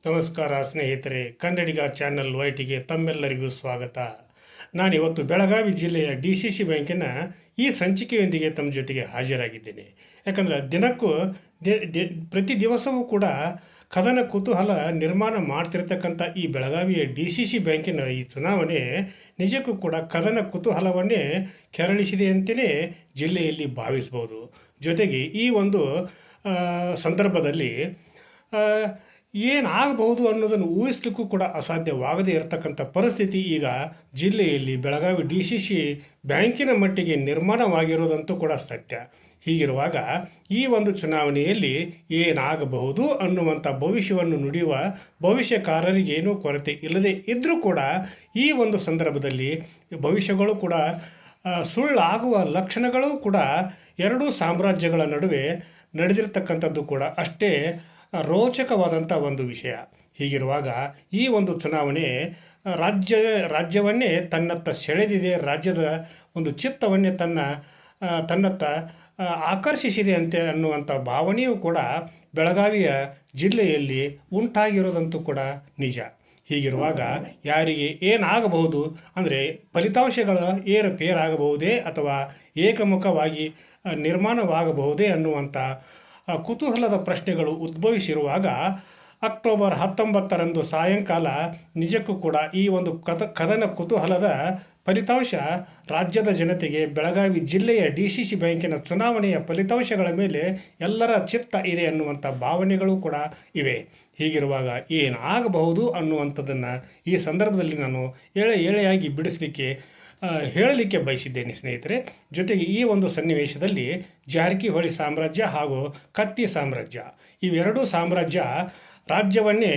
ನಮಸ್ಕಾರ ಸ್ನೇಹಿತರೆ, ಕನ್ನಡಿಗ ಚಾನಲ್ ವೈಟಿಗೆ ತಮ್ಮೆಲ್ಲರಿಗೂ ಸ್ವಾಗತ. ನಾನಿವತ್ತು ಬೆಳಗಾವಿ ಜಿಲ್ಲೆಯ DCC ಬ್ಯಾಂಕಿನ ಈ ಸಂಚಿಕೆಯೊಂದಿಗೆ ತಮ್ಮ ಜೊತೆಗೆ ಹಾಜರಾಗಿದ್ದೇನೆ. ಯಾಕಂದರೆ ದಿನಕ್ಕೂ ಪ್ರತಿ ದಿವಸವೂ ಕೂಡ ಕದನ ಕುತೂಹಲ ನಿರ್ಮಾಣ ಮಾಡ್ತಿರ್ತಕ್ಕಂಥ ಈ ಬೆಳಗಾವಿಯ DCC ಬ್ಯಾಂಕಿನ ಈ ಚುನಾವಣೆ ನಿಜಕ್ಕೂ ಕೂಡ ಕದನ ಕುತೂಹಲವನ್ನೇ ಕೆರಳಿಸಿದೆ ಅಂತಲೇ ಜಿಲ್ಲೆಯಲ್ಲಿ ಭಾವಿಸ್ಬೋದು. ಜೊತೆಗೆ ಈ ಒಂದು ಸಂದರ್ಭದಲ್ಲಿ ಏನಾಗಬಹುದು ಅನ್ನೋದನ್ನು ಊಹಿಸ್ಲಿಕ್ಕೂ ಕೂಡ ಅಸಾಧ್ಯವಾಗದೇ ಇರತಕ್ಕಂಥ ಪರಿಸ್ಥಿತಿ ಈಗ ಜಿಲ್ಲೆಯಲ್ಲಿ ಬೆಳಗಾವಿ DCC ಬ್ಯಾಂಕಿನ ಮಟ್ಟಿಗೆ ನಿರ್ಮಾಣವಾಗಿರೋದಂತೂ ಕೂಡ ಸತ್ಯ. ಹೀಗಿರುವಾಗ ಈ ಒಂದು ಚುನಾವಣೆಯಲ್ಲಿ ಏನಾಗಬಹುದು ಅನ್ನುವಂಥ ಭವಿಷ್ಯವನ್ನು ನುಡಿಯುವ ಭವಿಷ್ಯಕಾರರಿಗೇನೂ ಕೊರತೆ ಇಲ್ಲದೆ ಇದ್ದರೂ ಕೂಡ ಈ ಒಂದು ಸಂದರ್ಭದಲ್ಲಿ ಭವಿಷ್ಯಗಳು ಕೂಡ ಸುಳ್ಳಾಗುವ ಲಕ್ಷಣಗಳು ಕೂಡ ಎರಡೂ ಸಾಮ್ರಾಜ್ಯಗಳ ನಡುವೆ ನಡೆದಿರ್ತಕ್ಕಂಥದ್ದು ಕೂಡ ಅಷ್ಟೇ ರೋಚಕವಾದಂಥ ಒಂದು ವಿಷಯ. ಹೀಗಿರುವಾಗ ಈ ಒಂದು ಚುನಾವಣೆ ರಾಜ್ಯವನ್ನೇ ತನ್ನತ್ತ ಸೆಳೆದಿದೆ, ರಾಜ್ಯದ ಒಂದು ಚಿತ್ತವನ್ನೇ ತನ್ನತ್ತ ಆಕರ್ಷಿಸಿದೆ ಅನ್ನುವಂಥ ಭಾವನೆಯೂ ಕೂಡ ಬೆಳಗಾವಿಯ ಜಿಲ್ಲೆಯಲ್ಲಿ ಉಂಟಾಗಿರೋದಂತೂ ಕೂಡ ನಿಜ. ಹೀಗಿರುವಾಗ ಯಾರಿಗೆ ಏನಾಗಬಹುದು ಅಂದರೆ ಫಲಿತಾಂಶಗಳ ಏರುಪೇರಾಗಬಹುದೇ ಅಥವಾ ಏಕಮುಖವಾಗಿ ನಿರ್ಮಾಣವಾಗಬಹುದೇ ಅನ್ನುವಂಥ ಕುತೂಹಲದ ಪ್ರಶ್ನೆಗಳು ಉದ್ಭವಿಸಿರುವಾಗ ಅಕ್ಟೋಬರ್ 19ರಂದು ಸಾಯಂಕಾಲ ನಿಜಕ್ಕೂ ಕೂಡ ಈ ಒಂದು ಕದನ ಕುತೂಹಲದ ಫಲಿತಾಂಶ ರಾಜ್ಯದ ಜನತೆಗೆ ಬೆಳಗಾವಿ ಜಿಲ್ಲೆಯ DCC ಬ್ಯಾಂಕಿನ ಚುನಾವಣೆಯ ಫಲಿತಾಂಶಗಳ ಮೇಲೆ ಎಲ್ಲರ ಚಿತ್ತ ಇದೆ ಅನ್ನುವಂಥ ಭಾವನೆಗಳು ಕೂಡ ಇವೆ. ಹೀಗಿರುವಾಗ ಏನಾಗಬಹುದು ಅನ್ನುವಂಥದ್ದನ್ನು ಈ ಸಂದರ್ಭದಲ್ಲಿ ನಾನು ಎಳೆಯಾಗಿ ಬಿಡಿಸಲಿಕ್ಕೆ ಹೇಳಲಿಕ್ಕೆ ಬಯಸಿದ್ದೇನೆ ಸ್ನೇಹಿತರೆ. ಜೊತೆಗೆ ಈ ಒಂದು ಸನ್ನಿವೇಶದಲ್ಲಿ ಜಾರಕಿಹೊಳಿ ಸಾಮ್ರಾಜ್ಯ ಹಾಗೂ ಕತ್ತಿ ಸಾಮ್ರಾಜ್ಯ, ಇವೆರಡೂ ಸಾಮ್ರಾಜ್ಯ ರಾಜ್ಯವನ್ನೇ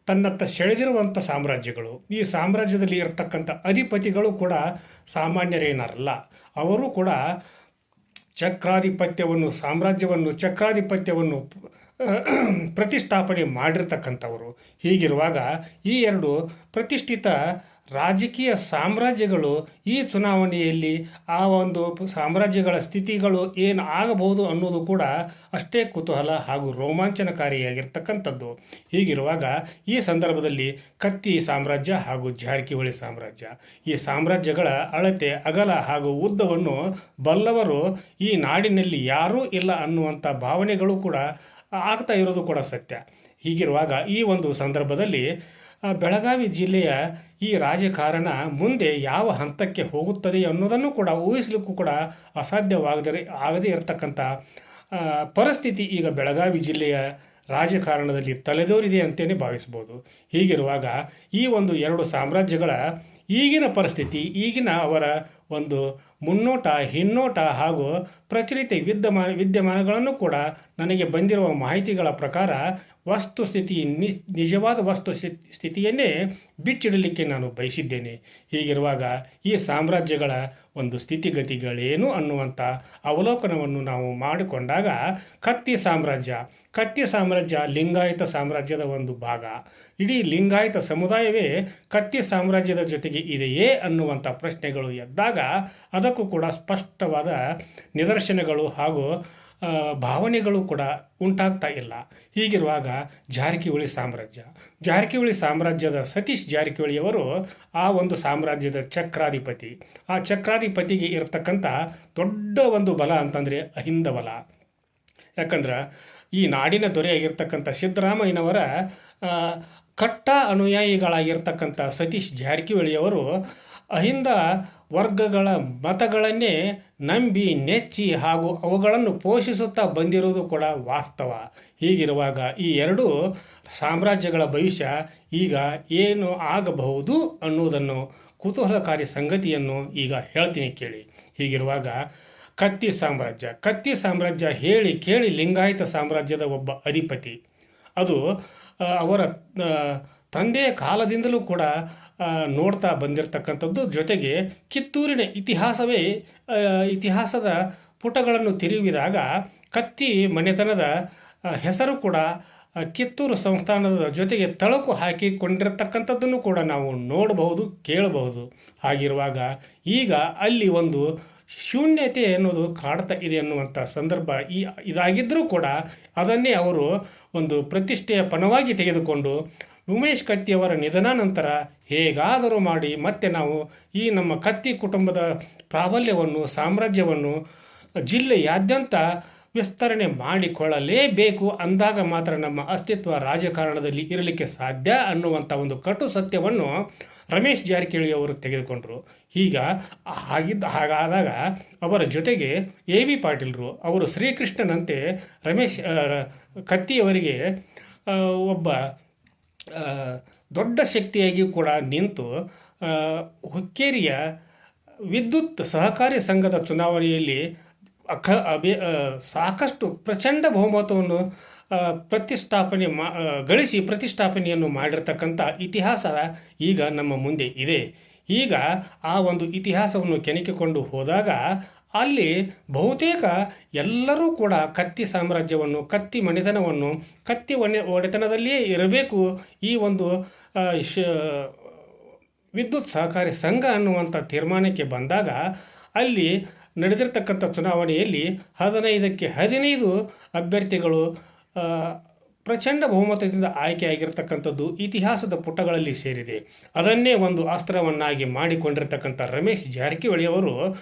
ತನ್ನತ್ತ ಸೆಳೆದಿರುವಂಥ ಸಾಮ್ರಾಜ್ಯಗಳು. ಈ ಸಾಮ್ರಾಜ್ಯದಲ್ಲಿ ಇರತಕ್ಕಂಥ ಅಧಿಪತಿಗಳು ಕೂಡ ಸಾಮಾನ್ಯರೇನಲ್ಲ. ಅವರು ಕೂಡ ಚಕ್ರಾಧಿಪತ್ಯವನ್ನು ಪ್ರತಿಷ್ಠಾಪನೆ ಮಾಡಿರ್ತಕ್ಕಂಥವರು. ಹೀಗಿರುವಾಗ ಈ ಎರಡು ಪ್ರತಿಷ್ಠಿತ ರಾಜಕೀಯ ಸಾಮ್ರಾಜ್ಯಗಳು ಈ ಚುನಾವಣೆಯಲ್ಲಿ ಆ ಒಂದು ಸಾಮ್ರಾಜ್ಯಗಳ ಸ್ಥಿತಿಗಳು ಏನು ಆಗಬಹುದು ಅನ್ನೋದು ಕೂಡ ಅಷ್ಟೇ ಕುತೂಹಲ ಹಾಗೂ ರೋಮಾಂಚನಕಾರಿಯಾಗಿರ್ತಕ್ಕಂಥದ್ದು. ಹೀಗಿರುವಾಗ ಈ ಸಂದರ್ಭದಲ್ಲಿ ಕತ್ತಿ ಸಾಮ್ರಾಜ್ಯ ಹಾಗೂ ಜಾರಕಿಹೊಳಿ ಸಾಮ್ರಾಜ್ಯ, ಈ ಸಾಮ್ರಾಜ್ಯಗಳ ಅಳತೆ ಅಗಲ ಹಾಗೂ ಉದ್ದವನ್ನು ಬಲ್ಲವರು ಈ ನಾಡಿನಲ್ಲಿ ಯಾರೂ ಇಲ್ಲ ಅನ್ನುವಂಥ ಭಾವನೆಗಳು ಕೂಡ ಆಗ್ತಾ ಇರೋದು ಕೂಡ ಸತ್ಯ. ಹೀಗಿರುವಾಗ ಈ ಒಂದು ಸಂದರ್ಭದಲ್ಲಿ ಬೆಳಗಾವಿ ಜಿಲ್ಲೆಯ ಈ ರಾಜಕಾರಣ ಮುಂದೆ ಯಾವ ಹಂತಕ್ಕೆ ಹೋಗುತ್ತದೆ ಅನ್ನೋದನ್ನು ಕೂಡ ಊಹಿಸಲಿಕ್ಕೂ ಕೂಡ ಆಗದೇ ಇರತಕ್ಕಂಥ ಪರಿಸ್ಥಿತಿ ಈಗ ಬೆಳಗಾವಿ ಜಿಲ್ಲೆಯ ರಾಜಕಾರಣದಲ್ಲಿ ತಲೆದೋರಿದೆ ಅಂತಲೇ ಭಾವಿಸ್ಬೋದು. ಹೀಗಿರುವಾಗ ಈ ಒಂದು ಎರಡು ಸಾಮ್ರಾಜ್ಯಗಳ ಈಗಿನ ಪರಿಸ್ಥಿತಿ, ಈಗಿನ ಅವರ ಒಂದು ಮುನ್ನೋಟ, ಹಿನ್ನೋಟ ಹಾಗೂ ಪ್ರಚಲಿತ ವಿದ್ಯಮಾನಗಳನ್ನು ಕೂಡ ನನಗೆ ಬಂದಿರುವ ಮಾಹಿತಿಗಳ ಪ್ರಕಾರ ವಸ್ತುಸ್ಥಿತಿ ನಿಜವಾದ ಸ್ಥಿತಿಯನ್ನೇ ಬಿಚ್ಚಿಡಲಿಕ್ಕೆ ನಾನು ಬಯಸಿದ್ದೇನೆ. ಹೀಗಿರುವಾಗ ಈ ಸಾಮ್ರಾಜ್ಯಗಳ ಒಂದು ಸ್ಥಿತಿಗತಿಗಳೇನು ಅನ್ನುವಂಥ ಅವಲೋಕನವನ್ನು ನಾವು ಮಾಡಿಕೊಂಡಾಗ ಕತ್ತಿ ಸಾಮ್ರಾಜ್ಯ ಲಿಂಗಾಯತ ಸಾಮ್ರಾಜ್ಯದ ಒಂದು ಭಾಗ. ಇಡೀ ಲಿಂಗಾಯತ ಸಮುದಾಯವೇ ಕತ್ತಿ ಸಾಮ್ರಾಜ್ಯದ ಜೊತೆಗೆ ಇದೆಯೇ ಅನ್ನುವಂಥ ಪ್ರಶ್ನೆಗಳು ಎದ್ದಾಗ ಅದಕ್ಕೂ ಕೂಡ ಸ್ಪಷ್ಟವಾದ ನಿದರ್ಶನಗಳು ಹಾಗೂ ಭಾವನೆಗಳು ಕೂಡ ಉಂಟಾಗ್ತಾ ಇಲ್ಲ. ಹೀಗಿರುವಾಗ ಜಾರಕಿಹೊಳಿ ಸಾಮ್ರಾಜ್ಯದ ಸತೀಶ್ ಜಾರಕಿಹೊಳಿಯವರು ಆ ಒಂದು ಸಾಮ್ರಾಜ್ಯದ ಚಕ್ರಾಧಿಪತಿ. ಆ ಚಕ್ರಾಧಿಪತಿಗೆ ಇರತಕ್ಕಂಥ ದೊಡ್ಡ ಒಂದು ಬಲ ಅಂತಂದರೆ ಅಹಿಂದ ಬಲ. ಯಾಕಂದ್ರೆ ಈ ನಾಡಿನ ದೊರೆಯಾಗಿರ್ತಕ್ಕಂಥ ಸಿದ್ದರಾಮಯ್ಯನವರ ಕಟ್ಟ ಅನುಯಾಯಿಗಳಾಗಿರ್ತಕ್ಕಂಥ ಸತೀಶ್ ಜಾರಕಿಹೊಳಿಯವರು ಅಹಿಂದ ವರ್ಗಗಳ ಮತಗಳನ್ನೇ ನಂಬಿ ನೆಚ್ಚಿ ಹಾಗೂ ಅವುಗಳನ್ನು ಪೋಷಿಸುತ್ತಾ ಬಂದಿರುವುದು ಕೂಡ ವಾಸ್ತವ. ಹೀಗಿರುವಾಗ ಈ ಎರಡೂ ಸಾಮ್ರಾಜ್ಯಗಳ ಭವಿಷ್ಯ ಈಗ ಏನು ಆಗಬಹುದು ಅನ್ನುವುದನ್ನು ಕುತೂಹಲಕಾರಿ ಸಂಗತಿಯನ್ನು ಈಗ ಹೇಳ್ತೀನಿ ಕೇಳಿ. ಹೀಗಿರುವಾಗ ಕತ್ತಿ ಸಾಮ್ರಾಜ್ಯ ಹೇಳಿ ಕೇಳಿ ಲಿಂಗಾಯತ ಸಾಮ್ರಾಜ್ಯದ ಒಬ್ಬ ಅಧಿಪತಿ. ಅದು ಅವರ ತಂದೆಯ ಕಾಲದಿಂದಲೂ ಕೂಡ ನೋಡ್ತಾ ಬಂದಿರತಕ್ಕಂಥದ್ದು. ಜೊತೆಗೆ ಕಿತ್ತೂರಿನ ಇತಿಹಾಸದ ಪುಟಗಳನ್ನು ತಿರುವಿದಾಗ ಕತ್ತಿ ಮನೆತನದ ಹೆಸರು ಕೂಡ ಕಿತ್ತೂರು ಸಂಸ್ಥಾನದ ಜೊತೆಗೆ ತಳಕು ಹಾಕಿಕೊಂಡಿರತಕ್ಕಂಥದ್ದನ್ನು ಕೂಡ ನಾವು ನೋಡಬಹುದು, ಕೇಳಬಹುದು. ಹಾಗಿರುವಾಗ ಈಗ ಅಲ್ಲಿ ಒಂದು ಶೂನ್ಯತೆ ಅನ್ನೋದು ಕಾಡ್ತಾ ಇದೆ ಅನ್ನುವಂಥ ಸಂದರ್ಭ ಇದಾಗಿದ್ದರೂ ಕೂಡ ಅದನ್ನೇ ಅವರು ಒಂದು ಪ್ರತಿಷ್ಠೆಯ ಪಣವಾಗಿ ತೆಗೆದುಕೊಂಡು ಉಮೇಶ್ ಕತ್ತಿಯವರ ನಿಧನ ನಂತರ ಹೇಗಾದರೂ ಮಾಡಿ ಮತ್ತೆ ನಾವು ಈ ನಮ್ಮ ಕತ್ತಿ ಕುಟುಂಬದ ಪ್ರಾಬಲ್ಯವನ್ನು ಸಾಮ್ರಾಜ್ಯವನ್ನು ಜಿಲ್ಲೆಯಾದ್ಯಂತ ವಿಸ್ತರಣೆ ಮಾಡಿಕೊಳ್ಳಲೇಬೇಕು ಅಂದಾಗ ಮಾತ್ರ ನಮ್ಮ ಅಸ್ತಿತ್ವ ರಾಜಕಾರಣದಲ್ಲಿ ಇರಲಿಕ್ಕೆ ಸಾಧ್ಯ ಅನ್ನುವಂಥ ಒಂದು ಕಟು ಸತ್ಯವನ್ನು ರಮೇಶ್ ಜಾರಕಿಹೊಳಿ ಅವರು ತೆಗೆದುಕೊಂಡರು. ಹಾಗಾದಾಗ ಅವರ ಜೊತೆಗೆ ಎ ವಿ ಪಾಟೀಲರು ಅವರು ಶ್ರೀಕೃಷ್ಣನಂತೆ ರಮೇಶ್ ಕತ್ತಿಯವರಿಗೆ ಒಬ್ಬ ದೊಡ್ಡ ಶಕ್ತಿಯಾಗಿ ಕೂಡ ನಿಂತು ಹುಕ್ಕೇರಿಯ ವಿದ್ಯುತ್ ಸಹಕಾರಿ ಸಂಘದ ಚುನಾವಣೆಯಲ್ಲಿ ಸಾಕಷ್ಟು ಪ್ರಚಂಡ ಬಹುಮತವನ್ನು ಗಳಿಸಿ ಪ್ರತಿಷ್ಠಾಪನೆಯನ್ನು ಮಾಡಿರ್ತಕ್ಕಂಥ ಇತಿಹಾಸ ಈಗ ನಮ್ಮ ಮುಂದೆ ಇದೆ. ಈಗ ಆ ಒಂದು ಇತಿಹಾಸವನ್ನು ಕೆಣಕಿಕೊಂಡು ಹೋದಾಗ ಅಲ್ಲಿ ಬಹುತೇಕ ಎಲ್ಲರೂ ಕೂಡ ಕತ್ತಿ ಸಾಮ್ರಾಜ್ಯವನ್ನು, ಕತ್ತಿ ಮನೆತನವನ್ನು, ಕತ್ತಿ ಒಡೆತನದಲ್ಲಿಯೇ ಇರಬೇಕು ಈ ಒಂದು ವಿದ್ಯುತ್ ಸಹಕಾರಿ ಸಂಘ ಅನ್ನುವಂಥ ತೀರ್ಮಾನಕ್ಕೆ ಬಂದಾಗ ಅಲ್ಲಿ ನಡೆದಿರ್ತಕ್ಕಂಥ ಚುನಾವಣೆಯಲ್ಲಿ 15ಕ್ಕೆ 15 ಅಭ್ಯರ್ಥಿಗಳು ಪ್ರಚಂಡ ಬಹುಮತದಿಂದ ಆಯ್ಕೆಯಾಗಿರ್ತಕ್ಕಂಥದ್ದು ಇತಿಹಾಸದ ಪುಟಗಳಲ್ಲಿ ಸೇರಿದೆ. ಅದನ್ನೇ ಒಂದು ಅಸ್ತ್ರವನ್ನಾಗಿ ಮಾಡಿಕೊಂಡಿರ್ತಕ್ಕಂಥ ರಮೇಶ್ ಜಾರಕಿಹೊಳಿ ಅವರು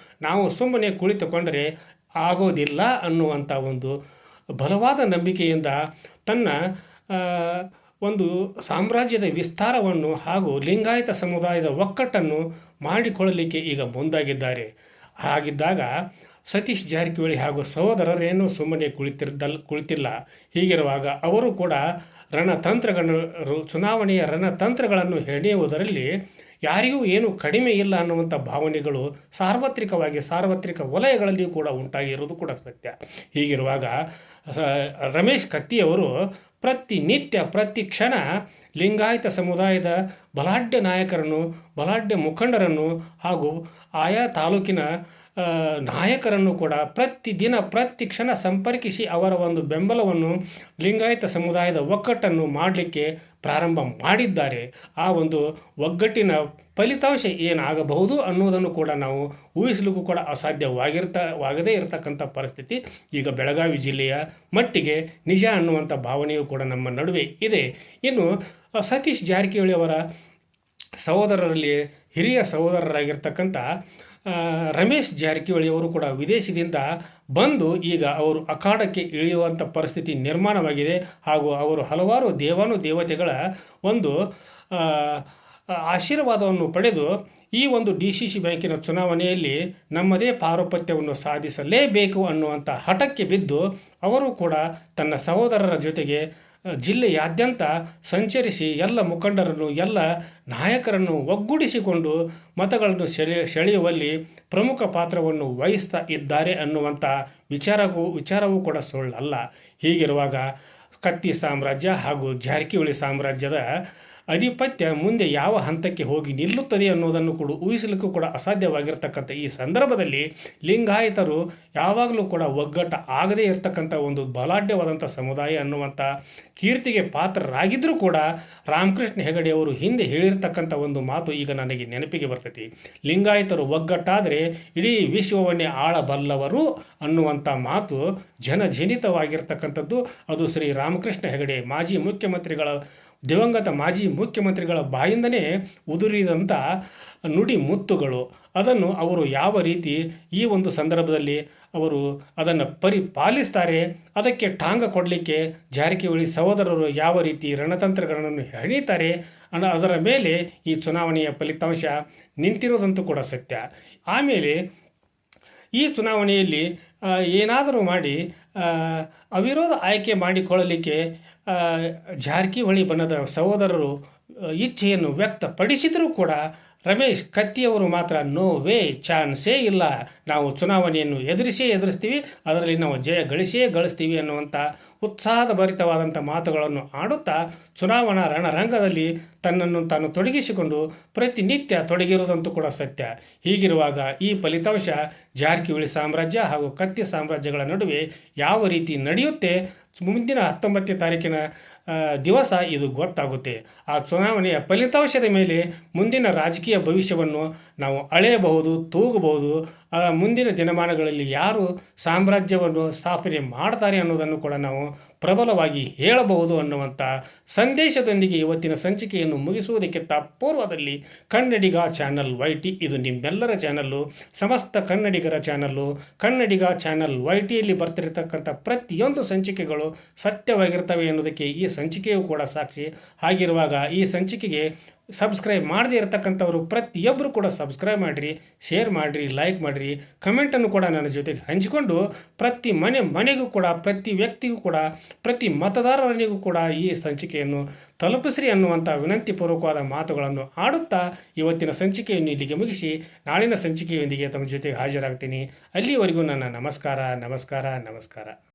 ನಾವು ಸುಮ್ಮನೆ ಕುಳಿತುಕೊಂಡರೆ ಆಗೋದಿಲ್ಲ ಅನ್ನುವಂಥ ಒಂದು ಬಲವಾದ ನಂಬಿಕೆಯಿಂದ ತನ್ನ ಒಂದು ಸಾಮ್ರಾಜ್ಯದ ವಿಸ್ತಾರವನ್ನು ಹಾಗೂ ಲಿಂಗಾಯತ ಸಮುದಾಯದ ಒಕ್ಕಟ್ಟನ್ನು ಮಾಡಿಕೊಳ್ಳಲಿಕ್ಕೆ ಈಗ ಮುಂದಾಗಿದ್ದಾರೆ. ಹಾಗಿದ್ದಾಗ ಸತೀಶ್ ಜಾರಕಿಹೊಳಿ ಹಾಗೂ ಸಹೋದರರೇನು ಸುಮ್ಮನೆ ಕುಳಿತಿಲ್ಲ. ಹೀಗಿರುವಾಗ ಅವರು ಕೂಡ ಚುನಾವಣೆಯ ರಣತಂತ್ರಗಳನ್ನು ಹೆಣೆಯುವುದರಲ್ಲಿ ಯಾರಿಗೂ ಏನು ಕಡಿಮೆ ಇಲ್ಲ ಅನ್ನುವಂಥ ಭಾವನೆಗಳು ಸಾರ್ವತ್ರಿಕ ವಲಯಗಳಲ್ಲಿಯೂ ಕೂಡ ಉಂಟಾಗಿರುವುದು ಕೂಡ ಸತ್ಯ. ಹೀಗಿರುವಾಗ ರಮೇಶ್ ಕತ್ತಿಯವರು ಪ್ರತಿನಿತ್ಯ ಪ್ರತಿ ಕ್ಷಣ ಲಿಂಗಾಯತ ಸಮುದಾಯದ ಬಲಾಢ್ಯ ನಾಯಕರನ್ನು, ಬಲಾಢ್ಯ ಮುಖಂಡರನ್ನು ಹಾಗೂ ಆಯಾ ತಾಲೂಕಿನ ನಾಯಕರನ್ನು ಕೂಡ ಪ್ರತಿದಿನ ಪ್ರತಿ ಕ್ಷಣ ಸಂಪರ್ಕಿಸಿ ಅವರ ಒಂದು ಬೆಂಬಲವನ್ನು ಲಿಂಗಾಯತ ಸಮುದಾಯದ ಒಕ್ಕಟ್ಟನ್ನು ಮಾಡಲಿಕ್ಕೆ ಪ್ರಾರಂಭ ಮಾಡಿದ್ದಾರೆ. ಆ ಒಂದು ಒಗ್ಗಟ್ಟಿನ ಫಲಿತಾಂಶ ಏನಾಗಬಹುದು ಅನ್ನೋದನ್ನು ಕೂಡ ನಾವು ಊಹಿಸಲಿಕ್ಕೂ ಕೂಡ ಅಸಾಧ್ಯವಾಗದೇ ಇರತಕ್ಕಂಥ ಪರಿಸ್ಥಿತಿ ಈಗ ಬೆಳಗಾವಿ ಜಿಲ್ಲೆಯ ಮಟ್ಟಿಗೆ ನಿಜ ಅನ್ನುವಂಥ ಭಾವನೆಯೂ ಕೂಡ ನಮ್ಮ ನಡುವೆ ಇದೆ. ಇನ್ನು ಸತೀಶ್ ಜಾರಕಿಹೊಳಿ ಅವರ ಸಹೋದರರಲ್ಲಿ ಹಿರಿಯ ಸಹೋದರರಾಗಿರ್ತಕ್ಕಂಥ ರಮೇಶ್ ಜಾರಕಿಹೊಳಿ ಅವರು ಕೂಡ ವಿದೇಶದಿಂದ ಬಂದು ಈಗ ಅವರು ಅಖಾಡಕ್ಕೆ ಇಳಿಯುವಂಥ ಪರಿಸ್ಥಿತಿ ನಿರ್ಮಾಣವಾಗಿದೆ. ಹಾಗೂ ಅವರು ಹಲವಾರು ದೇವತೆಗಳ ಒಂದು ಆಶೀರ್ವಾದವನ್ನು ಪಡೆದು ಈ ಒಂದು DCC ಬ್ಯಾಂಕಿನ ಚುನಾವಣೆಯಲ್ಲಿ ನಮ್ಮದೇ ಪಾರುಪತ್ಯವನ್ನು ಸಾಧಿಸಲೇಬೇಕು ಅನ್ನುವಂಥ ಹಠಕ್ಕೆ ಬಿದ್ದು ಅವರು ಕೂಡ ತನ್ನ ಸಹೋದರರ ಜೊತೆಗೆ ಜಿಲ್ಲೆಯಾದ್ಯಂತ ಸಂಚರಿಸಿ ಎಲ್ಲ ಮುಖಂಡರನ್ನು, ಎಲ್ಲ ನಾಯಕರನ್ನು ಒಗ್ಗೂಡಿಸಿಕೊಂಡು ಮತಗಳನ್ನು ಸೆಳೆಯುವಲ್ಲಿ ಪ್ರಮುಖ ಪಾತ್ರವನ್ನು ವಹಿಸ್ತಾ ಇದ್ದಾರೆ ಅನ್ನುವಂಥ ವಿಚಾರವೂ ಕೂಡ ಸುಳ್ಳಲ್ಲ. ಹೀಗಿರುವಾಗ ಕತ್ತಿ ಸಾಮ್ರಾಜ್ಯ ಹಾಗೂ ಜಾರಕಿಹೊಳಿ ಸಾಮ್ರಾಜ್ಯದ ಅಧಿಪತ್ಯ ಮುಂದೆ ಯಾವ ಹಂತಕ್ಕೆ ಹೋಗಿ ನಿಲ್ಲುತ್ತದೆ ಅನ್ನೋದನ್ನು ಕೂಡ ಊಹಿಸಲಿಕ್ಕೂ ಕೂಡ ಅಸಾಧ್ಯವಾಗಿರ್ತಕ್ಕಂಥ ಈ ಸಂದರ್ಭದಲ್ಲಿ ಲಿಂಗಾಯತರು ಯಾವಾಗಲೂ ಕೂಡ ಒಗ್ಗಟ್ಟು ಆಗದೇ ಇರತಕ್ಕಂಥ ಒಂದು ಬಲಾಢ್ಯವಾದಂಥ ಸಮುದಾಯ ಅನ್ನುವಂಥ ಕೀರ್ತಿಗೆ ಪಾತ್ರರಾಗಿದ್ದರೂ ಕೂಡ ರಾಮಕೃಷ್ಣ ಹೆಗಡೆ ಅವರು ಹಿಂದೆ ಹೇಳಿರ್ತಕ್ಕಂಥ ಒಂದು ಮಾತು ಈಗ ನನಗೆ ನೆನಪಿಗೆ ಬರ್ತೈತಿ. ಲಿಂಗಾಯತರು ಒಗ್ಗಟ್ಟಾದರೆ ಇಡೀ ವಿಶ್ವವನ್ನೇ ಆಳಬಲ್ಲವರು ಅನ್ನುವಂಥ ಮಾತು ಜನಜನಿತವಾಗಿರ್ತಕ್ಕಂಥದ್ದು. ಅದು ಶ್ರೀ ರಾಮಕೃಷ್ಣ ಹೆಗಡೆ ದಿವಂಗತ ಮಾಜಿ ಮುಖ್ಯಮಂತ್ರಿಗಳ ಬಾಯಿಂದನೇ ಉದುರಿದಂಥ ನುಡಿ ಮುತ್ತುಗಳು. ಅದನ್ನು ಅವರು ಯಾವ ರೀತಿ ಈ ಒಂದು ಸಂದರ್ಭದಲ್ಲಿ ಅವರು ಅದನ್ನು ಪರಿಪಾಲಿಸ್ತಾರೆ, ಅದಕ್ಕೆ ಟಾಂಗ ಕೊಡಲಿಕ್ಕೆ ಜಾರಕಿಹೊಳಿ ಸಹೋದರರು ಯಾವ ರೀತಿ ರಣತಂತ್ರಗಳನ್ನು ಹೆಣೀತಾರೆ ಅದರ ಮೇಲೆ ಈ ಚುನಾವಣೆಯ ಫಲಿತಾಂಶ ನಿಂತಿರೋದಂತೂ ಕೂಡ ಸತ್ಯ. ಆಮೇಲೆ ಈ ಚುನಾವಣೆಯಲ್ಲಿ ಏನಾದರೂ ಮಾಡಿ ಅವಿರೋಧ ಆಯ್ಕೆ ಮಾಡಿಕೊಳ್ಳಲಿಕ್ಕೆ ಜಾರಕಿಹೊಳಿ ಬಣದ ಸಹೋದರರು ಇಚ್ಛೆಯನ್ನು ವ್ಯಕ್ತಪಡಿಸಿದರೂ ಕೂಡ ರಮೇಶ್ ಕತ್ತಿಯವರು ಮಾತ್ರ ನೋ ವೇ, ಚಾನ್ಸೇ ಇಲ್ಲ, ನಾವು ಚುನಾವಣೆಯನ್ನು ಎದುರಿಸ್ತೀವಿ, ಅದರಲ್ಲಿ ನಾವು ಜಯ ಗಳಿಸ್ತೀವಿ ಅನ್ನುವಂಥ ಉತ್ಸಾಹದ ಭರಿತವಾದಂಥ ಮಾತುಗಳನ್ನು ಆಡುತ್ತಾ ಚುನಾವಣಾ ರಣರಂಗದಲ್ಲಿ ತನ್ನನ್ನು ತಾನು ತೊಡಗಿಸಿಕೊಂಡು ಪ್ರತಿನಿತ್ಯ ತೊಡಗಿರುವುದಂತೂ ಕೂಡ ಸತ್ಯ. ಹೀಗಿರುವಾಗ ಈ ಫಲಿತಾಂಶ ಜಾರಕಿಹೊಳಿ ಸಾಮ್ರಾಜ್ಯ ಹಾಗೂ ಕತ್ತಿ ಸಾಮ್ರಾಜ್ಯಗಳ ನಡುವೆ ಯಾವ ರೀತಿ ನಡೆಯುತ್ತೆ ಮುಂದಿನ 19ನೇ ತಾರೀಕಿನ ದಿವಸ ಇದು ಗೊತ್ತಾಗುತ್ತೆ. ಆ ಚುನಾವಣೆಯ ಫಲಿತಾಂಶದ ಮೇಲೆ ಮುಂದಿನ ರಾಜಕೀಯ ಭವಿಷ್ಯವನ್ನು ನಾವು ಅಳೆಯಬಹುದು, ತೂಗಬಹುದು. ಮುಂದಿನ ದಿನಮಾನಗಳಲ್ಲಿ ಯಾರು ಸಾಮ್ರಾಜ್ಯವನ್ನು ಸ್ಥಾಪನೆ ಮಾಡ್ತಾರೆ ಅನ್ನೋದನ್ನು ಕೂಡ ನಾವು ಪ್ರಬಲವಾಗಿ ಹೇಳಬಹುದು ಅನ್ನುವಂಥ ಸಂದೇಶದೊಂದಿಗೆ ಇವತ್ತಿನ ಸಂಚಿಕೆಯನ್ನು ಮುಗಿಸುವುದಕ್ಕಿಂತ ಪೂರ್ವದಲ್ಲಿ ಕನ್ನಡಿಗ ಚಾನಲ್ YT ಇದು ನಿಮ್ಮೆಲ್ಲರ ಚಾನಲ್ಲು, ಸಮಸ್ತ ಕನ್ನಡಿಗರ ಚಾನಲ್ಲು, ಕನ್ನಡಿಗ ಚಾನಲ್ YTಯಲ್ಲಿ ಬರ್ತಿರತಕ್ಕಂಥ ಪ್ರತಿಯೊಂದು ಸಂಚಿಕೆಗಳು ಸತ್ಯವಾಗಿರ್ತವೆ ಎನ್ನುವುದಕ್ಕೆ ಈ ಸಂಚಿಕೆಯೂ ಕೂಡ ಸಾಕ್ಷಿ. ಹಾಗಿರುವಾಗ ಈ ಸಂಚಿಕೆಗೆ ಸಬ್ಸ್ಕ್ರೈಬ್ ಮಾಡದೇ ಇರತಕ್ಕಂಥವರು ಪ್ರತಿಯೊಬ್ಬರು ಕೂಡ ಸಬ್ಸ್ಕ್ರೈಬ್ ಮಾಡಿರಿ, ಶೇರ್ ಮಾಡಿರಿ, ಲೈಕ್ ಮಾಡಿರಿ, ಕಮೆಂಟನ್ನು ಕೂಡ ನನ್ನ ಜೊತೆಗೆ ಹಂಚಿಕೊಂಡು ಪ್ರತಿ ಮನೆಗೂ ಕೂಡ, ಪ್ರತಿ ವ್ಯಕ್ತಿಗೂ ಕೂಡ, ಪ್ರತಿ ಮತದಾರನಿಗೂ ಕೂಡ ಈ ಸಂಚಿಕೆಯನ್ನು ತಲುಪಿಸ್ರಿ ಅನ್ನುವಂಥ ವಿನಂತಿಪೂರ್ವಕವಾದ ಮಾತುಗಳನ್ನು ಆಡುತ್ತಾ ಇವತ್ತಿನ ಸಂಚಿಕೆಯನ್ನು ಇಲ್ಲಿಗೆ ಮುಗಿಸಿ ನಾಳಿನ ಸಂಚಿಕೆಯೊಂದಿಗೆ ತಮ್ಮ ಜೊತೆಗೆ ಹಾಜರಾಗ್ತೀನಿ. ಅಲ್ಲಿವರೆಗೂ ನನ್ನ ನಮಸ್ಕಾರ.